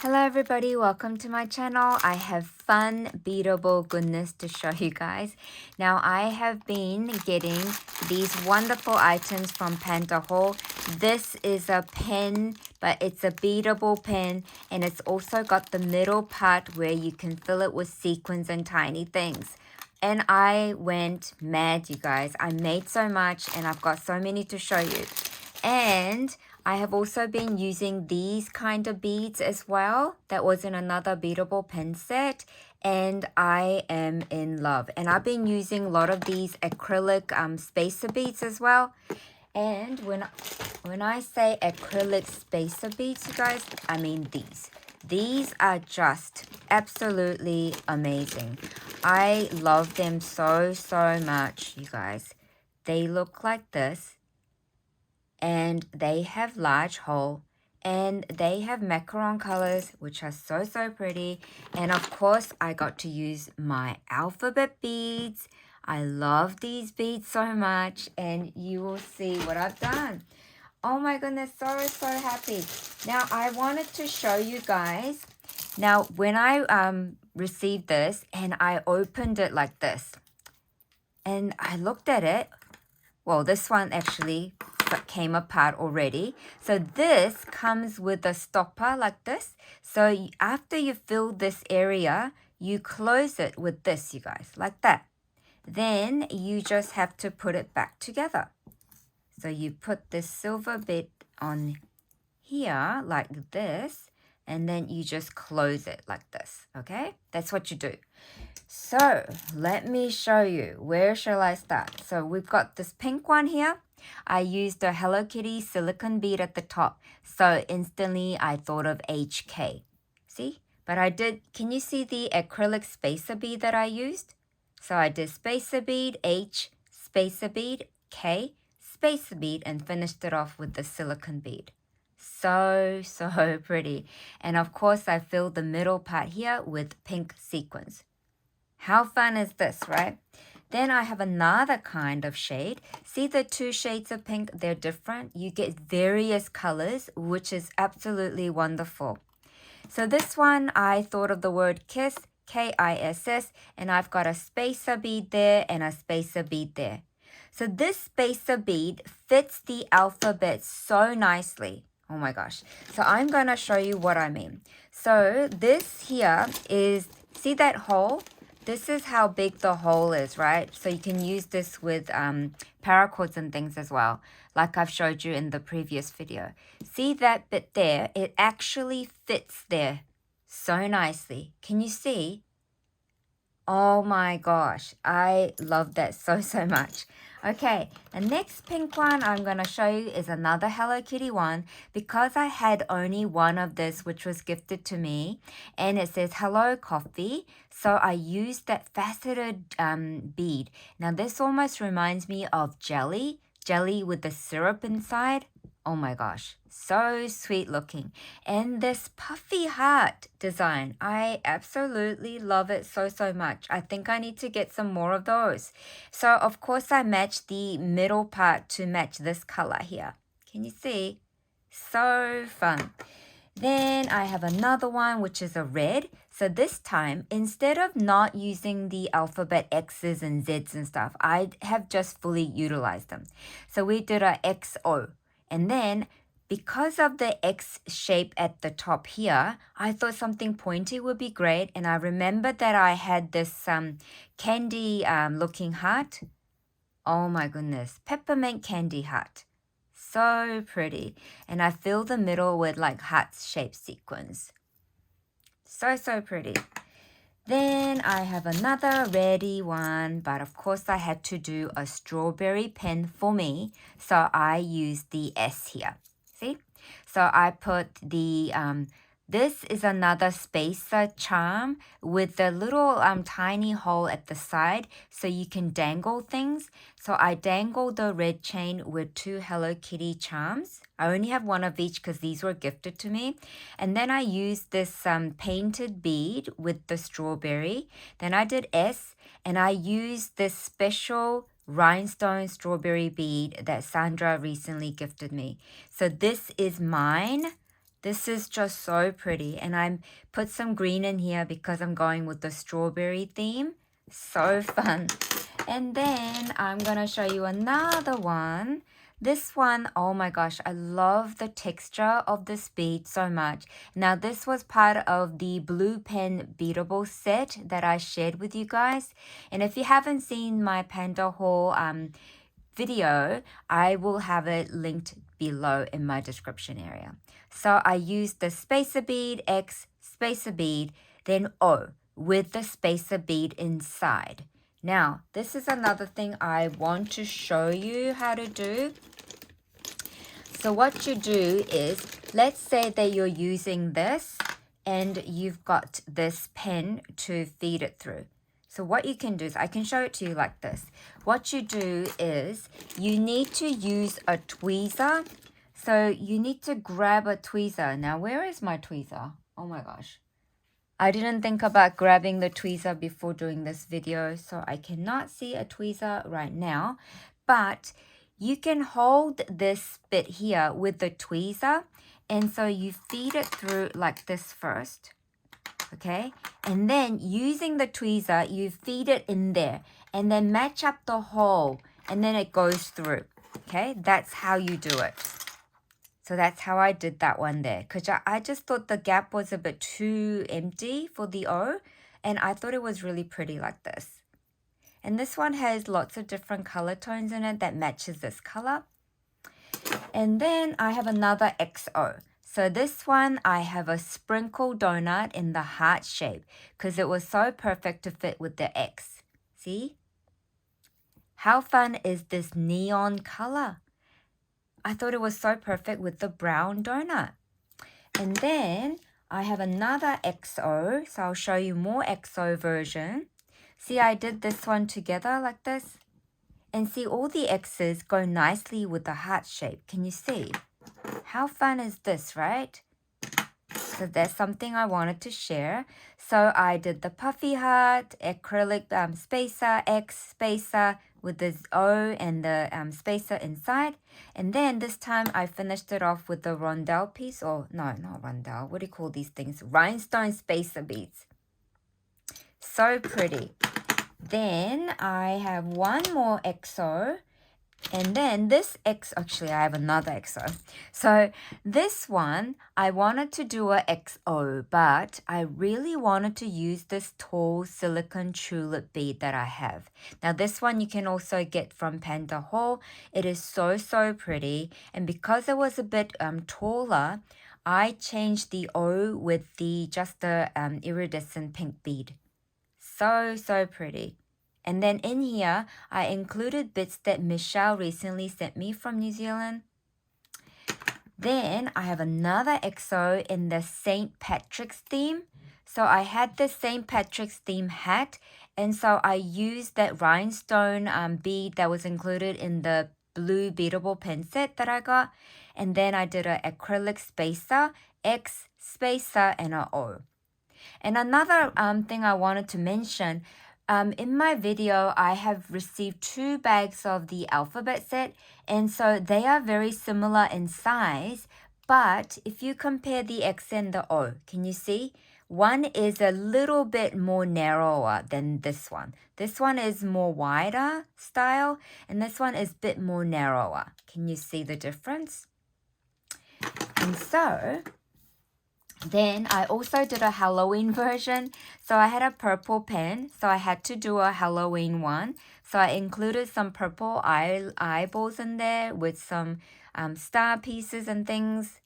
Hello everybody, welcome to my channel. I have fun, beadable goodness to show you guys. Now I have been getting these wonderful items from Pandahall. This is a pen, but it's a beadable pen, and it's also got the middle part where you can fill it with sequins and tiny things. And I went mad, you guys. I made so much and I've got so many to show you. And I have also been using these kind of beads as well. That was in another beadable pen set. And I am in love. And I've been using a lot of these acrylic spacer beads as well. And when I say acrylic spacer beads, you guys, I mean these. These are just absolutely amazing. I love them so much, you guys. They look like this. And they have large hole, and they have macaron colors, which are so pretty. And of course, I got to use my alphabet beads. I love these beads so much, and you will see what I've done. Oh my goodness, so happy. Now, I wanted to show you guys. Now, when I received this and I opened it like this, and I looked at it, well, this one actually came apart already. So this comes with a stopper like this. So after you fill this area, you close it with this, you guys, like that. Then you just have to put it back together. So you put this silver bit on here like this, and then you just close it like this, okay? That's what you do. So let me show you. Where shall I start? So we've got this pink one here. I used a Hello Kitty silicone bead at the top. So instantly I thought of HK. See? But I did, can you see the acrylic spacer bead that I used? So I did spacer bead, H, spacer bead, K, spacer bead, and finished it off with the silicone bead. So pretty. And of course I filled the middle part here with pink sequins. How fun is this, right? Then I have another kind of shade. See the two shades of pink? They're different. You get various colors, which is absolutely wonderful. So this one, I thought of the word kiss, K-I-S-S, and I've got a spacer bead there and a spacer bead there. So this spacer bead fits the alphabet so nicely. Oh my gosh. So I'm going to show you what I mean. So this here is, see that hole? This is how big the hole is, right? So you can use this with paracords and things as well, like I've showed you in the previous video. See that bit there? It actually fits there so nicely. Can you see? Oh my gosh, I love that so much. Okay, the next pink one I'm going to show you is another Hello Kitty one, because I had only one of this, which was gifted to me, and it says Hello Coffee. So I used that faceted bead. Now this almost reminds me of jelly with the syrup inside. Oh my gosh, so sweet looking. And this puffy heart design, I absolutely love it so much. I think I need to get some more of those. So of course I matched the middle part to match this color here. Can you see? So fun. Then I have another one, which is a red. So this time, instead of not using the alphabet X's and Z's and stuff, I have just fully utilized them. So we did a XO. And then, because of the X shape at the top here, I thought something pointy would be great. And I remembered that I had this candy looking heart. Oh my goodness, peppermint candy heart. So pretty. And I fill the middle with like heart-shaped sequins. So pretty. Then I have another reddy one, but of course I had to do a strawberry pen for me. So I used the S here. See? So I put the, this is another spacer charm with the little tiny hole at the side so you can dangle things. So I dangled the red chain with two Hello Kitty charms. I only have one of each because these were gifted to me. And then I used this painted bead with the strawberry. Then I did S, and I used this special rhinestone strawberry bead that Sandra recently gifted me. So this is mine. This is just so pretty. And I put some green in here because I'm going with the strawberry theme. So fun. And then I'm going to show you another one. This one, oh my gosh, I love the texture of this bead so much. Now, this was part of the blue pen beadable set that I shared with you guys. And if you haven't seen my Pandahall video, I will have it linked below in my description area. So I used the spacer bead, X, spacer bead, then O with the spacer bead inside. Now, this is another thing I want to show you how to do. So what you do is, let's say that you're using this and you've got this pen to feed it through. So what you can do is, I can show it to you like this. What you do is, you need to use a tweezer. So you need to grab a tweezer. Now, where is my tweezer? Oh my gosh. I didn't think about grabbing the tweezer before doing this video, so I cannot see a tweezer right now. But you can hold this bit here with the tweezer, and so you feed it through like this first, okay? And then using the tweezer, you feed it in there, and then match up the hole, and then it goes through, okay? That's how you do it. So that's how I did that one there. Because I just thought the gap was a bit too empty for the O. And I thought it was really pretty like this. And this one has lots of different color tones in it that matches this color. And then I have another XO. So this one, I have a sprinkle donut in the heart shape. Because it was so perfect to fit with the X. See? How fun is this neon color? I thought it was so perfect with the brown donut. And then I have another XO. So I'll show you more XO version. See, I did this one together like this. And see, all the X's go nicely with the heart shape. Can you see? How fun is this, right? So that's something I wanted to share. So I did the puffy heart, acrylic spacer, X spacer, with the O and the spacer inside. And then this time I finished it off with the rondelle piece, or no, not rondelle, what do you call these things? Rhinestone spacer beads. So pretty. Then I have one more XO. And then this actually I have another XO. So this one, I wanted to do a XO, but I really wanted to use this tall silicone tulip bead that I have. Now this one you can also get from Pandahall. It is so, so pretty. And because it was a bit taller, I changed the O with just the iridescent pink bead. So, so pretty. And then in here, I included bits that Michelle recently sent me from New Zealand. Then I have another XO in the St. Patrick's theme. So I had the St. Patrick's theme hat. And so I used that rhinestone bead that was included in the blue beadable pen set that I got. And then I did an acrylic spacer, X spacer, and an O. And another thing I wanted to mention, in my video, I have received 2 bags of the alphabet set, and so they are very similar in size, but if you compare the X and the O, can you see? One is a little bit more narrower than this one. This one is more wider style, and this one is a bit more narrower. Can you see the difference? And so then I also did a Halloween version. So I had a purple pen, so I had to do a Halloween one. So I included some purple eyeballs in there with some star pieces and things.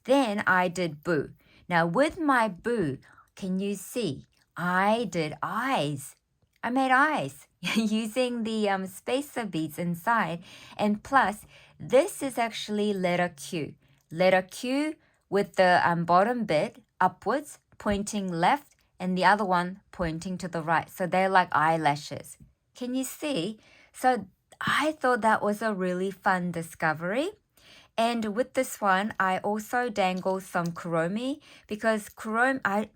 Then I did Boo. Now with my Boo, can you see? I did eyes. I made eyes using the spacer beads inside. And plus, this is actually letter Q. Letter Q with the bottom bit upwards, pointing left, and the other one pointing to the right. So they're like eyelashes. Can you see? So I thought that was a really fun discovery. And with this one, I also dangled some kuromi because I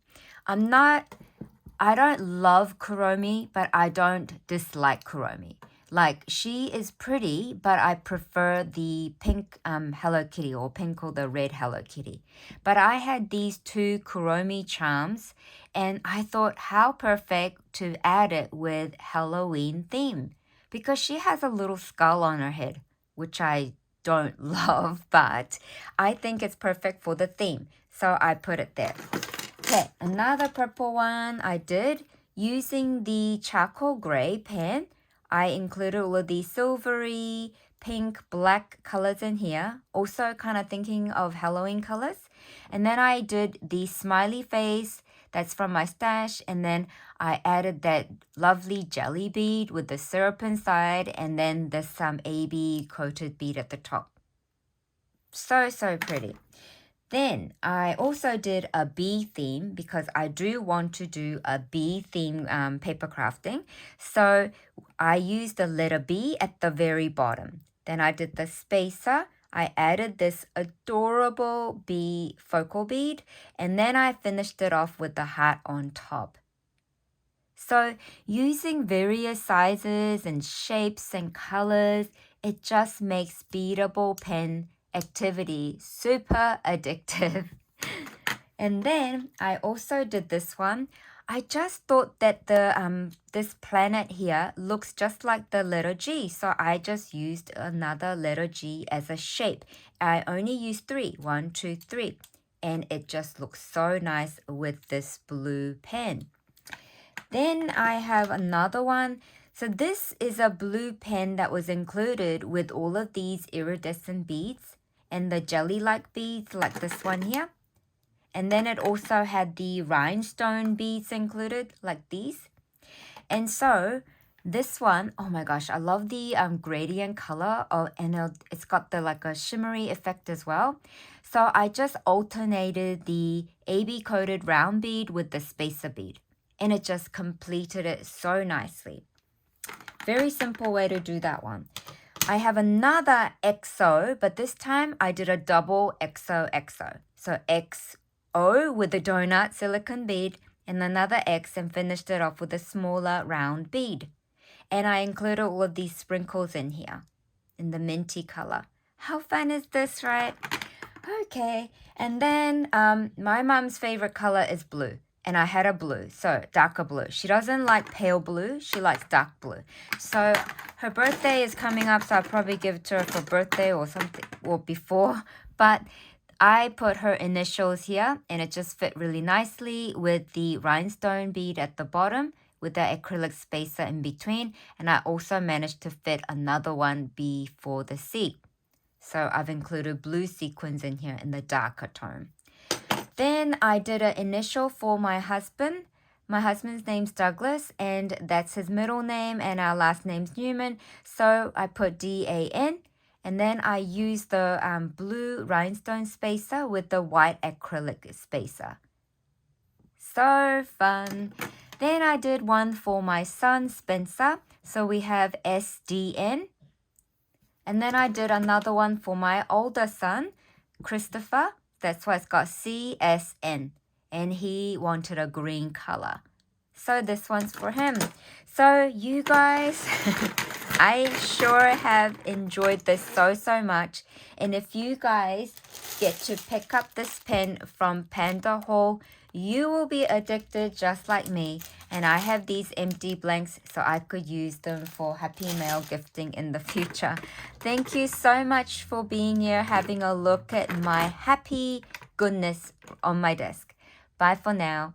don't love kuromi, but I don't dislike kuromi. Like, she is pretty, but I prefer the pink Hello Kitty, or pink or the red Hello Kitty. But I had these two Kuromi charms, and I thought how perfect to add it with Halloween theme. Because she has a little skull on her head, which I don't love, but I think it's perfect for the theme. So I put it there. Okay, another purple one I did using the charcoal gray pen. I included all of these silvery, pink, black colors in here. Also kind of thinking of Halloween colors. And then I did the smiley face. That's from my stash. And then I added that lovely jelly bead with the syrup inside. And then there's some AB coated bead at the top. So pretty. Then I also did a bee theme because I do want to do a bee theme paper crafting. So I used the letter B at the very bottom. Then I did the spacer. I added this adorable bee focal bead, and then I finished it off with the heart on top. So using various sizes and shapes and colors, it just makes Beadable pen activity super addictive. And then I also did this one. I just thought that the this planet here looks just like the letter G, so I just used another letter G as a shape. I only used 3, 1, 2, 3, and it just looks so nice with this blue pen. Then I have another one. So this is a blue pen that was included with all of these iridescent beads and the jelly-like beads like this one here. And then it also had the rhinestone beads included like these. And so this one, oh my gosh, I love the gradient color, and it's got the like a shimmery effect as well. So I just alternated the AB coated round bead with the spacer bead, and it just completed it so nicely. Very simple way to do that one. I have another XO, but this time I did a double XOXO. So XO with the donut silicone bead and another X, and finished it off with a smaller round bead. And I included all of these sprinkles in here in the minty color. How fun is this, right? Okay, and then my mom's favorite color is blue. And I had a blue, so darker blue. She doesn't like pale blue, she likes dark blue. So her birthday is coming up, so I'll probably give it to her for birthday or something, or before. But I put her initials here, and it just fit really nicely with the rhinestone bead at the bottom with the acrylic spacer in between. And I also managed to fit another one before the C. So I've included blue sequins in here in the darker tone. Then I did an initial for my husband. My husband's name's Douglas, and that's his middle name, and our last name's Newman. So I put DAN, and then I used the blue rhinestone spacer with the white acrylic spacer. So fun. Then I did one for my son, Spencer. So we have SDN. And then I did another one for my older son, Christopher. That's why it's got CSN. And he wanted a green color. So this one's for him. So you guys, I sure have enjoyed this so much. And if you guys get to pick up this pen from Pandahall, you will be addicted just like me. And I have these empty blanks, so I could use them for Happy Mail gifting in the future. Thank you so much for being here, having a look at my happy goodness on my desk. Bye for now.